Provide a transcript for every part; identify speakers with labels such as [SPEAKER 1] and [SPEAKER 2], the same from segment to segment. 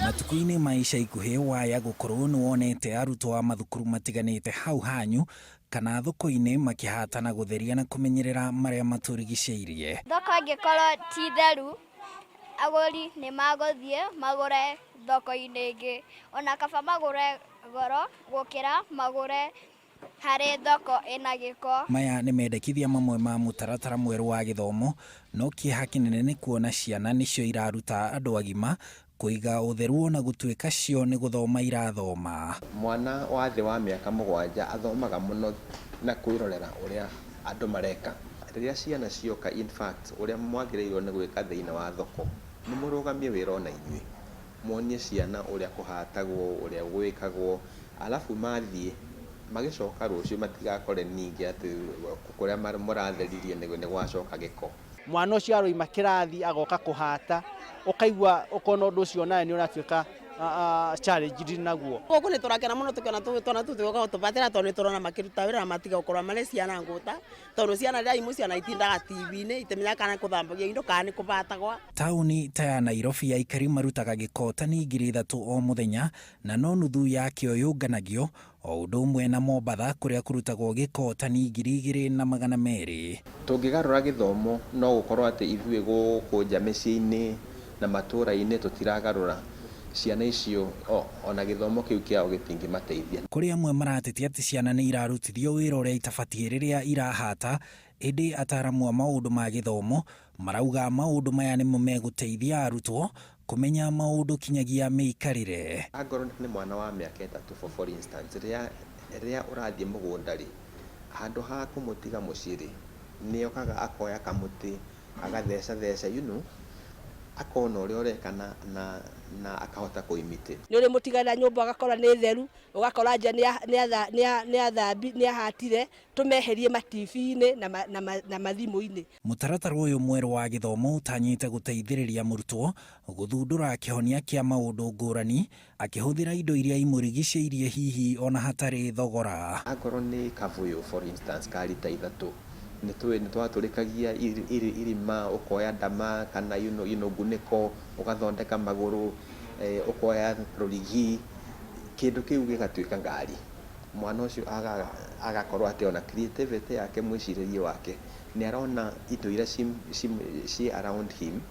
[SPEAKER 1] Matuku-inĩ ma ica ikuhĩ waya gũkorwo nĩwonete arutwo a mathukuru matiganĩte hau hanyu kana thoko-inĩ makĩhatana gũtheria na kũmenyerera marĩa matũrigicĩirie.
[SPEAKER 2] Thoko ĩngĩkorwo ti theru, agũri nĩ magũthiĩ magũre thoko-inĩ ĩngĩ, ona kaba magũre goro gũkĩra magũre harĩ thoko ĩna gĩko.
[SPEAKER 1] Maya nĩ mendekithia mamwe ma mũtaratara mwerũ wa gĩthomo, no kĩeha kĩnene nĩ kuona ciana nĩcio iraruta andũ agima kũiga ũtheru na gũtuĩka cio nĩ gũthoma irathoma.
[SPEAKER 3] Mwana wa thĩ wa mĩaka 7 athomaga mũno na kwĩrorera ũrĩa andũ mareka. Rĩrĩa ciana cioka, in fact, ũrĩa mwagĩrĩirwo nĩ gwĩka thĩinĩ wa thoko, nĩ mũrũgamie wĩra ona inyuĩ. Muonie ciana ũrĩa kũhatagwo, ũrĩa gwĩkagwo, alafu mathiĩ magĩcoka rũciũ matigakore ningĩ atĩ kũrĩa mũratheririe nĩ gwacoka gĩko.
[SPEAKER 4] Mwana ũcio aroima kĩrathi agoka kũhata, ũkaigua ũkona ũndũ ũcio nawe nĩ ũratuĩka challenge naguo.
[SPEAKER 5] Gũkũ nĩ tũrakena mũno tũkĩona twana tũtũgoka gũtũbatĩra tondũ nĩ tũrona makĩruta wĩra na matiga gũkorwo marĩ ciana ngũta, tondũ ciana rĩrĩa imwe ciana itindaga TV-inĩ itemenya kana kũthambagia indo kana nĩ kũbatagwa.
[SPEAKER 1] Taũni ta ya Nairobi aikari marutaga gĩko tani 3,000 o mũthenya, na no nuthu yakĩo yũnganagio o ũndũ ũmwe na Mombatha kũrĩa kũrutagwo gĩko tani 2,200.
[SPEAKER 3] Tũngĩgarũra gĩthomo no gũkorwo atĩ ithuĩ gũkũ nja mĩciĩ-inĩ na matũũra-inĩ tũtiragarũra ciana icio ona gĩthomo kĩu kĩao gĩtingĩmateithia.
[SPEAKER 1] Kũrĩ amwe maratetia atĩ ciana nĩ irarutithio wĩra ũrĩa itabatiĩ rĩrĩa irahata, ĩndĩ ataaramu a maũndũ ma gĩthomo marauga maũndũ maya nĩmo megũteithia arutwo kũmenya maũndũ kinyagia mĩikarĩre.
[SPEAKER 3] Angorwo nĩ mwana wa mĩaka 3 for instance, rĩrĩa ũrathiĩ mũgũnda rĩ, handũ ha kũmũtiga mũciĩ rĩ, nĩ okaga akoya kamũtĩ agatheca akona ũrĩa ũreka na akahota kũimite.
[SPEAKER 5] Nĩ ũrĩ mũtiganĩra nyũmba agakora nĩ theru, ũgakora nja nĩ ahatire, tũmeherie ma-TV-inĩ na mathimũ-inĩ.
[SPEAKER 1] Mũtaratara ũyũ mwerũ wa gĩthomo ũtanyĩte gũteithĩrĩria mũrutwo gũthundũra kĩhonia kĩa maũndũ ngũrani akĩhũthĩra indo iria imũrigicĩirie hihi ona hatarĩ thogora.
[SPEAKER 3] Angorwo nĩ kabuyu for instance ka rita 3, nĩ twatũrĩkagia irima, ũkoya ndama kana ngunĩko, ũgathondeka magũrũ, ũkoya rũrigi, kĩndũ kĩu gĩgatuĩka ngari. Mwana ũcio agakorwo atĩ ona creativity yake, mwĩcirĩrie wake, nĩ arona indo iria ci around him,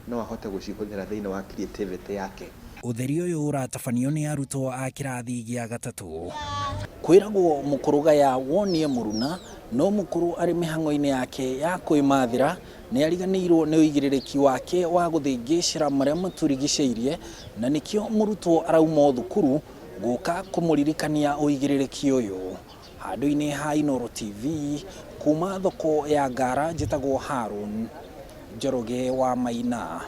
[SPEAKER 3] no ahote gũcihũthĩra thĩinĩ wa creativity yake.
[SPEAKER 1] Ũtheri ũyũ ũratabanio nĩ arutwo a kĩrathi gĩa 3. Kwĩragwo mũkũrũgaya wonie mũruna, no mũkũrũ arĩ mĩhang'o-inĩ yake ya kwĩmathĩra nĩ ariganĩirwo nĩ ũigĩrĩrĩki wake wa gũthĩngĩcĩra marĩa matũrigicĩirie, na nĩkĩo mũrutwo arauma thukuru gũka kũmũririkania ũigĩrĩrĩki ũyũ. Handũ-inĩ ha Inooro TV kuma thoko ya Ngara, njĩtagwo Harũn Njoroge wa Maina.